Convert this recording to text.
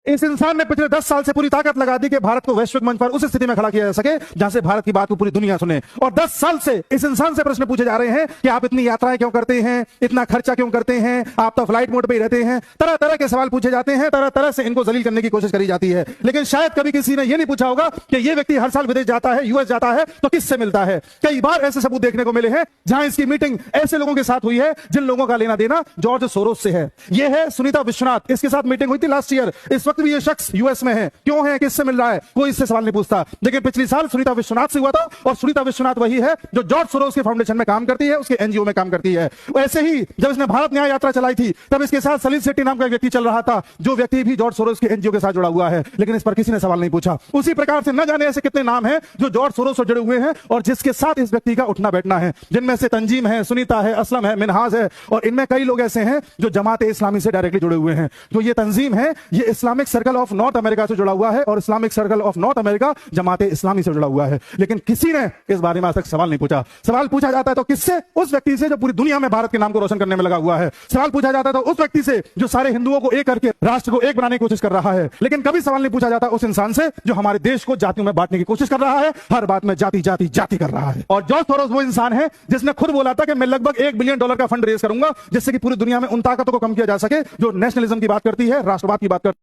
इस इंसान ने पिछले 10 साल से पूरी ताकत लगा दी कि भारत को वैश्विक मंच पर उस स्थिति में खड़ा किया जा सके जहां से भारत की बात को पूरी दुनिया सुने। और 10 साल से इस इंसान से प्रश्न पूछे जा रहे हैं कि आप इतनी यात्राएं क्यों करते हैं, इतना खर्चा क्यों करते हैं, आप तो फ्लाइट मोड पे ही रहते हैं। तरह तरह के सवाल पूछे जाते हैं, तरह तरह से इनको जलील करने की कोशिश करी जाती है। लेकिन शायद कभी किसी ने यह नहीं पूछा होगा कि यह व्यक्ति हर साल विदेश जाता है, यूएस जाता है, तो किससे मिलता है। कई बार ऐसे सबूत देखने को मिले हैं जहां इसकी मीटिंग ऐसे लोगों के साथ हुई है जिन लोगों का लेना देना जॉर्ज सोरोस से है। यह है सुनीता विश्वनाथ, इसके साथ मीटिंग हुई थी लास्ट ईयर। इस वक्त भी यह शख्स यूएस में है। क्यों है, किससे मिल रहा है, कोई इससे सवाल नहीं पूछता। लेकिन पिछले साल सुनीता विश्वनाथ से हुआ था, और सुनीता विश्वनाथ वही है जो जॉर्ज सोरोस के फाउंडेशन में काम करती है, उसके एनजीओ में काम करती है। ऐसे ही जब इसने भारत न्याय यात्रा चलाई थी तब इसके साथ सलील शेट्टी नाम का एक व्यक्ति चल रहा था, जो व्यक्ति भी जॉर्ज सोरोस के एनजीओ के साथ जुड़ा हुआ है। लेकिन इस पर किसी ने सवाल नहीं पूछा। उसी प्रकार से न जाने ऐसे कितने नाम हैं जो जॉर्ज सोरोस से जुड़े हुए हैं और जिसके साथ इस व्यक्ति का उठना बैठना है, जिनमें से तंजीम है, सुनीता है, असलम है, मिनहाज है, और इनमें कई लोग ऐसे हैं जो जमात इस्लामी से डायरेक्टली जुड़े हुए हैं। तो ये तंजीम है, ये Islamic circle of North America से जुड़ा हुआ है और Islamic circle of North America Jamaat Islami से जुड़ा हुआ है। लेकिन किसी ने इस बारे में आज तक सवाल नहीं पूछा। सवाल पूछा जाता है तो किससे? उस व्यक्ति से जो पूरी दुनिया में भारत के नाम को रोशन करने में लगा हुआ है। सवाल पूछा जाता है तो उस व्यक्ति से जो सारे हिंदुओं को एक करके राष्ट्र को एक बनाने की कोशिश कर रहा है। लेकिन कभी सवाल नहीं पूछा जाता उस इंसान से जो हमारे देश को जातियों में बांटने की कोशिश कर रहा है, हर बात में जाति जाति जाति कर रहा है। और जॉर्ज सोरोस वो इंसान है जिसने खुद बोला था कि मैं लगभग $1 बिलियन का फंड रेज करूंगा जिससे कि पूरी दुनिया में उन ताकतों को कम किया जा सके जो नेशनलिज्म की बात करती है, राष्ट्रवाद की बात करती है।